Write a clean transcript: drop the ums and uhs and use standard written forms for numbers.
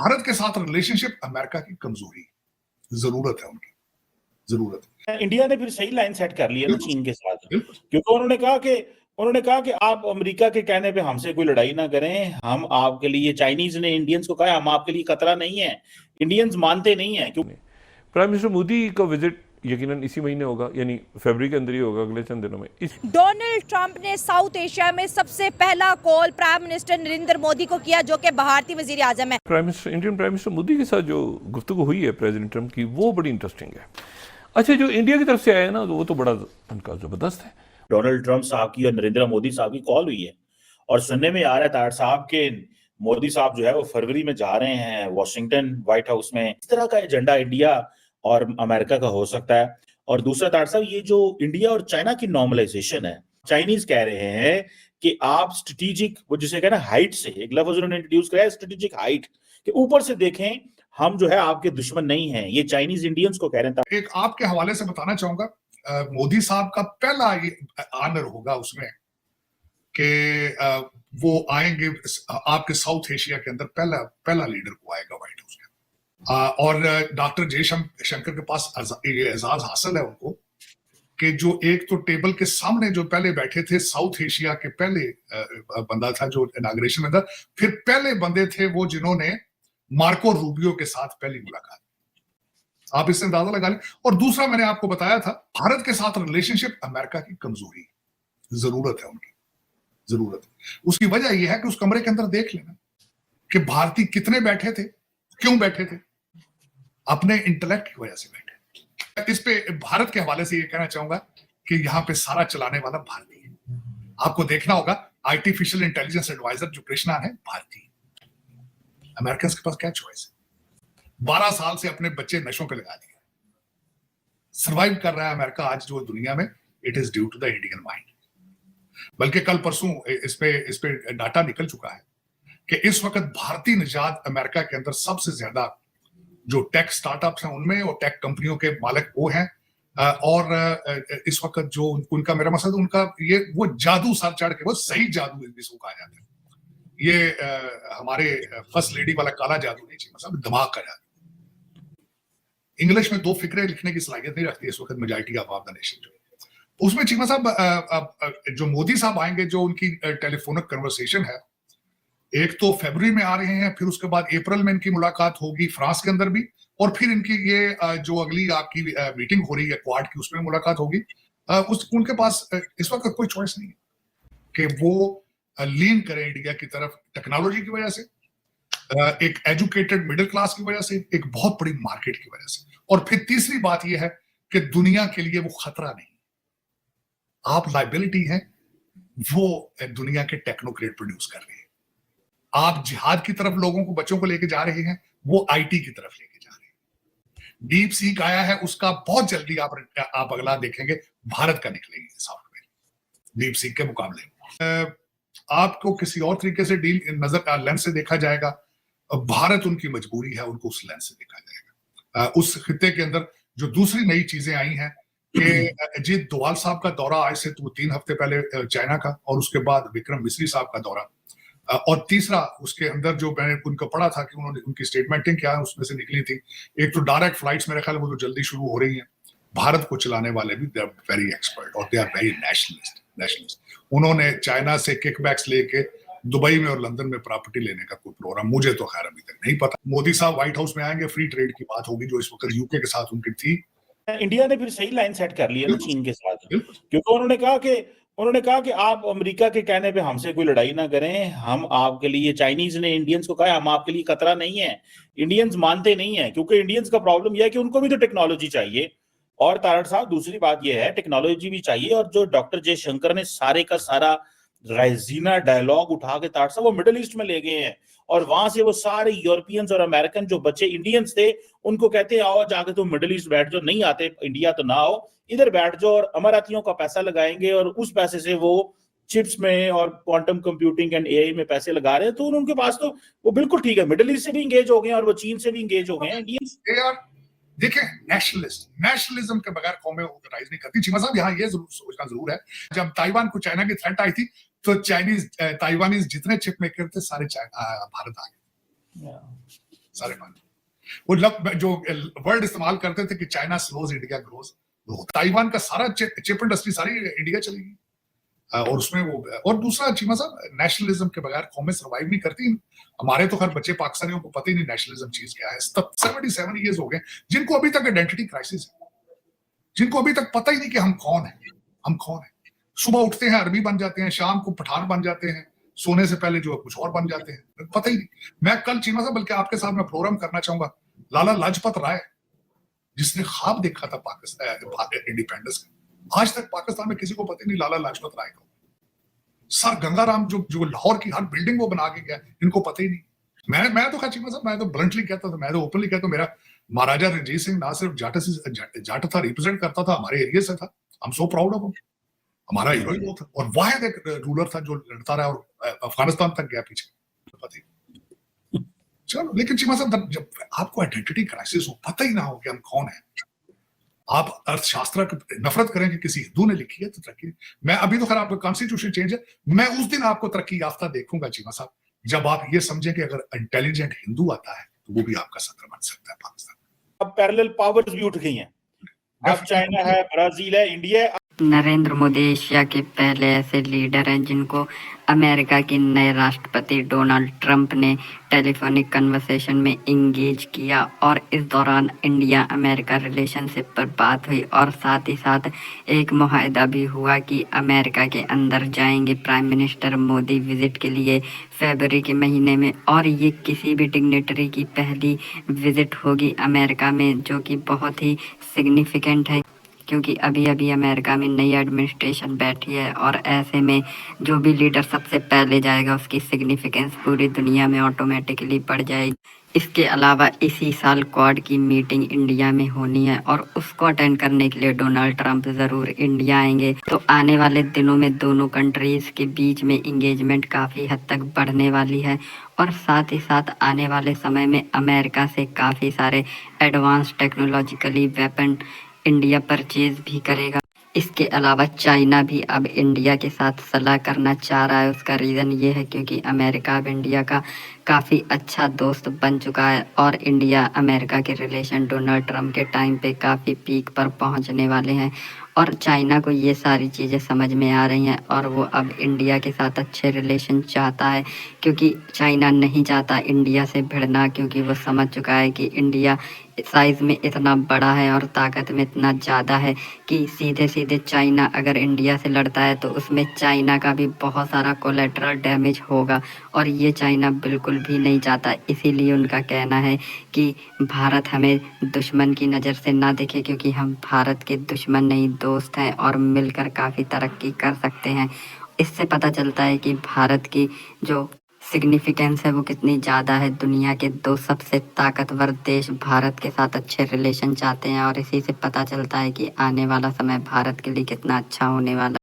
भारत के साथ relationship America की कमजोरी, जरूरत है उनकी, जरूरत है। इंडिया ने फिर सही लाइन सेट कर लिया ना चीन के साथ, बिल्कुल। क्योंकि उन्होंने कहा कि आप अमेरिका के कहने पे हमसे कोई लड़ाई ना करें, हम आपके लिए, चाइनीज ने इंडियंस को कहा हम आपके लिए खतरा नहीं है, इंडियंस मानते नहीं है। क्यों प्राइम मिनिस्टर मोदी का विजिट यकीनन इसी महीने होगा, यानी फरवरी के अंदर ही होगा, अगले चंद दिनों में। डोनाल्ड ट्रंप ने साउथ एशिया में सबसे पहला call prime minister Narendra Modi को किया, जो कि भारतीय वजीर आजम है। इंडियन प्राइम मिनिस्टर मोदी के साथ जो गुफ्तगू हुई है प्रेसिडेंट ट्रंप की, वो बड़ी इंटरेस्टिंग है। अच्छा, जो इंडिया की तरफ से आया है ना, वो तो बड़ा उनका जबरदस्त है। डोनाल्ड ट्रंप साहब की और नरेंद्र मोदी साहब की कॉल हुई है, और सुनने में आ रहा है तार साहब के मोदी साहब जो है वो फरवरी में जा रहे हैं वॉशिंगटन व्हाइट हाउस में। इस तरह का एजेंडा इंडिया और अमेरिका का हो सकता है। और दूसरा तार साहब, ये जो इंडिया और चाइना की नॉर्मलाइजेशन है, चाइनीज कह रहे हैं कि आप स्ट्रेटेजिक, वो जिसे कहना हाइट से, एक लफ्ज उन्होंने इंट्रोड्यूस किया है स्ट्रेटेजिक हाइट, कि ऊपर से देखें, हम जो है आपके दुश्मन नहीं हैं। ये चाइनीज इंडियंस को कह रहे हैं। एक आपके हवाले से बताना चाहूंगा, मोदी साहब का पहला ये आनर होगा उसमें कि वो आएंगे आपके साउथ एशिया के अंदर, पहला लीडर को आएगा व्हाइट हाउस में। और डॉक्टर जयशंकर के पास ये एजाज हासिल है उनको कि जो एक तो टेबल के सामने जो पहले बैठे थे, साउथ एशिया के पहले बंदा था जो इनाग्रेशन में था, फिर पहले बंदे थे वो जिन्होंने मार्को रूबियो के साथ पहली मुलाकात। आप इससे अंदाजा लगा लें। और दूसरा, मैंने आपको बताया था, भारत के साथ रिलेशनशिप अमेरिका की कमजोरी, जरूरत है उनकी, जरूरत है। उसकी वजह यह है कि उस कमरे के अंदर देख लेना कि भारतीय कितने बैठे थे, क्यों बैठे थे, अपने इंटेलेक्ट की वजह से बैठे। इस पे भारत के हवाले से ये कहना चाहूंगा कि यहाँ पे सारा चलाने वाला भारतीय है। आपको देखना होगा, आर्टिफिशियल इंटेलिजेंस एडवाइजर जो कृष्णा है, भारतीय। अमेरिकन के पास क्या चॉइस है? 12 साल से अपने बच्चे नशों पे लगा दिए, सर्वाइव कर रहा है अमेरिका आज जो दुनिया में। It is due to the Indian mind. बल्कि कल परसों इस पे डाटा निकल चुका है कि इस वक्त भारतीय निजात अमेरिका के अंदर सबसे ज्यादा जो टेक स्टार्टअप्स हैं उनमें, और टेक कंपनियों के मालिक वो हैं। और इस वक्त जो उनका, मेरा मकसद उनका ये वो जादू सर चढ़ के, वो सही जादू जिसको कहा जाता है, ये हमारे फर्स्ट लेडी वाला काला जादू नहीं चाहिए, मतलब दिमाग का जादू। इंग्लिश में 2 फिक्रे लिखने की सलाहियत नहीं रखती इस वक्त मेजॉरिटी ऑफ द नेशन। जो उसमें चीमा साहब, जो मोदी साहब आएंगे, जो उनकी टेलीफोनिक कन्वर्सेशन है, एक तो फरवरी में आ रहे हैं, फिर उसके बाद अप्रैल में इनकी मुलाकात होगी फ्रांस के अंदर भी, और फिर इनकी ये जो अगली आपकी मीटिंग हो रही है क्वाड की, उसमें मुलाकात होगी। उनके पास इस वक्त कोई चॉइस नहीं है कि वो लीन करें इंडिया की तरफ, टेक्नोलॉजी की वजह से, एक एजुकेटेड मिडिल क्लास की वजह से, एक बहुत बड़ी मार्केट की वजह से, और फिर तीसरी बात यह है कि दुनिया के लिए वो खतरा नहीं। आप लाइबिलिटी हैं, वो दुनिया के टेक्नोक्रेट प्रोड्यूस कर रहे हैं। आप जिहाद की तरफ लोगों को, बच्चों को लेके जा रहे हैं, वो आईटी की तरफ लेके जा रहे हैं। डीप सीक आया है, उसका बहुत जल्दी आप अगला देखेंगे, भारत का निकलेंगे सॉफ्टवेयर डीप सीक के मुकाबले में। आपको किसी और तरीके से डील नजर लेंस से देखा जाएगा, भारत उनकी मजबूरी है, उनको उस लेंस से देखा जाएगा। उस खित्ते के अंदर जो दूसरी नई चीजें आई हैं कि अजीत डोवाल साहब का दौरा आज से 3 हफ्ते पहले चाइना का, और उसके बाद विक्रम मिश्री साहब का दौरा, और तीसरा उसके अंदर जो मैंने उनको पढ़ा था कि उन्होंने उनकी स्टेटमेंटें क्या है उसमें से निकली थी, एक तो डायरेक्ट फ्लाइट्स मेरे ख्याल में वो जो जल्दी शुरू हो रही हैं। भारत को चलाने वाले भी दे आर वेरी एक्सपर्ट और दे आर वेरी नेशनलिस्ट। उन्होंने चाइना से किकबैक्स लेके दुबई में और लंदन में प्रॉपर्टी लेने का कोई प्रोग्राम, मुझे तो खैर अभी तक नहीं पता। मोदी साहब व्हाइट हाउस में आएंगे, फ्री ट्रेड की बात होगी जो इस वक्त यूके के साथ उनकी थी। इंडिया ने फिर सही लाइन सेट कर लिया ना चीन के साथ, क्योंकि उन्होंने कहा कि आप अमेरिका के कहने पे हमसे कोई लड़ाई ना करें, हम आपके लिए, चाइनीज ने इंडियंस को कहा हम आपके लिए खतरा नहीं है, इंडियंस मानते नहीं है। क्योंकि इंडियंस का प्रॉब्लम यह है कि उनको भी तो टेक्नोलॉजी चाहिए। और तारड़ साहब, दूसरी बात यह है, टेक्नोलॉजी भी चाहिए, और जो डॉक्टर जयशंकर ने सारे का सारा राइजीना डायलॉग उठा के तारड़ साहब वो मिडिल ईस्ट में ले गए हैं, और वहां से वो सारे यूरोपियंस और अमेरिकन जो बच्चे इंडियंस थे उनको कहते हैं आओ जाके तुम मिडिल ईस्ट बैठ जाओ, नहीं आते इंडिया तो ना आओ, इधर बैठ जाओ, और अमारातियों का पैसा लगाएंगे, और उस पैसे से वो चिप्स में और क्वांटम कंप्यूटिंग एंड एआई में पैसे लगा रहे हैं। तो उनके पास तो वो बिल्कुल ठीक है, मिडिल ईस्ट से भी इंगेज हो गए और वो चीन से भी इंगेज हो गए हैं। इंडियंस देखिए, नेशनलिज्म के बगैर कौमें राइज नहीं करती। चीमा साहब, यहाँ ये सोचना जरूर है, जब ताइवान को चाइना की थ्रेट आई थी तो चाइनीज ताइवानीज जितने चिप मेकर थे सारे भारत आ गए, सारे मान वो जो वर्ड इस्तेमाल करते थे कि China slows India grows, Taiwan का सारा चिप इंडस्ट्री सारी इंडिया चलेगी। और उसमें वो, और दूसरा चीमा साहब, नेशनलिज्म के बगैर कौमें सर्वाइव नहीं करती। हमारे तो हर बच्चे पाकिस्तानियों को पता ही नहीं नेशनलिज्म चीज क्या है। 77 ईयर्स हो गए जिनको अभी तक आइडेंटिटी क्राइसिस है, जिनको अभी तक पता ही नहीं कि हम कौन है, हम कौन है। सुबह उठते हैं अरबी बन जाते हैं, शाम को पठान बन जाते हैं, सोने से पहले जो कुछ और बन जाते हैं, पता ही नहीं। मैं कल चीमा साहब बल्कि आपके साथ मैं प्रोग्राम करना चाहूंगा, लाला लाजपत राय जिसने ख्वाब देखा था पाकिस्तान इंडिपेंडेंस का, आज तक पाकिस्तान में किसी को पता नहीं लाला लाजपत राय को। सर गंगाराम जो लाहौर की हर बिल्डिंग वो बना के गया, इनको पता ही नहीं। मैं तो चीमा साहब, मैं तो ब्लंटली कहता था, मैं तो ओपनली कहता हूं, मेरा महाराजा रणजीत सिंह ना सिर्फ जाट था, रिप्रेजेंट करता था, हमारे एरिया से था। I am so proud of him, हमारा हीरो ही वो था, और वाहिद एक रूलर था जो लड़ता रहा और अफगानिस्तान तक गया पीछे, पता ही। चलो, लेकिन चीमा साहब जब आपको आइडेंटिटी क्राइसिस हो, पता ही ना हो कि हम कौन है, आप अर्थशास्त्र की नफरत करें कि किसी हिंदू ने लिखी है तो तरक्की। मैं अभी तो खैर आपका कॉन्स्टिट्यूशन चेंज है, मैं उस दिन आपको तरक्की याफ्ता देखूंगा चीमा साहब, जब आप ये समझें कि अगर इंटेलिजेंट हिंदू आता है तो वो भी आपका सत्र बन सकता है पाकिस्तान। अब पैरेलल पावर्स भी उठ गई हैं, अब चाइना है, ब्राजील है, इंडिया है। नरेंद्र मोदी एशिया के पहले ऐसे लीडर हैं जिनको अमेरिका के नए राष्ट्रपति डोनाल्ड ट्रंप ने टेलीफोनिक कन्वर्सेशन में इंगेज किया, और इस दौरान इंडिया अमेरिका रिलेशनशिप पर बात हुई, और साथ ही साथ एक मुआहदा भी हुआ कि अमेरिका के अंदर जाएंगे प्राइम मिनिस्टर मोदी विजिट के लिए फरवरी के महीने में, और ये किसी भी डिग्नेटरी की पहली विजिट होगी अमेरिका में, जो कि बहुत ही सिग्निफिकेंट है क्योंकि अभी अभी अमेरिका में नई एडमिनिस्ट्रेशन बैठी है, और ऐसे में जो भी लीडर सबसे पहले जाएगा उसकी सिग्निफिकेंस पूरी दुनिया में ऑटोमेटिकली बढ़ जाएगी। इसके अलावा इसी साल क्वाड की मीटिंग इंडिया में होनी है, और उसको अटेंड करने के लिए डोनाल्ड ट्रंप ज़रूर इंडिया आएंगे। तो आने वाले दिनों में दोनों कंट्रीज़ के बीच में इंगेजमेंट काफ़ी हद तक बढ़ने वाली है, और साथ ही साथ आने वाले समय में अमेरिका से काफ़ी सारे advance technologically weapon India purchase भी करेगा। इसके अलावा चाइना भी अब इंडिया के साथ सलाह करना चाह रहा है। उसका रीज़न ये है क्योंकि अमेरिका अब इंडिया का काफ़ी अच्छा दोस्त बन चुका है, और इंडिया अमेरिका के रिलेशन डोनाल्ड ट्रंप के टाइम पे काफ़ी पीक पर पहुंचने वाले हैं, और चाइना को ये सारी चीज़ें समझ में आ रही हैं, और वो अब इंडिया के साथ अच्छे रिलेशन चाहता है, क्योंकि चाइना नहीं चाहता इंडिया से भिड़ना, क्योंकि वो समझ चुका है कि इंडिया साइज़ में इतना बड़ा है और ताकत में इतना ज़्यादा है कि सीधे सीधे चाइना अगर इंडिया से लड़ता है तो उसमें चाइना का भी बहुत सारा कोलेटरल डैमेज होगा, और ये चाइना बिल्कुल भी नहीं चाहता। इसीलिए उनका कहना है कि भारत हमें दुश्मन की नज़र से ना देखे, क्योंकि हम भारत के दुश्मन नहीं दोस्त हैं, और मिलकर काफ़ी तरक्की कर सकते हैं। इससे पता चलता है कि भारत की जो सिग्निफिकेंस है वो कितनी ज़्यादा है। दुनिया के दो सबसे ताकतवर देश भारत के साथ अच्छे रिलेशन चाहते हैं, और इसी से पता चलता है कि आने वाला समय भारत के लिए कितना अच्छा होने वाला है।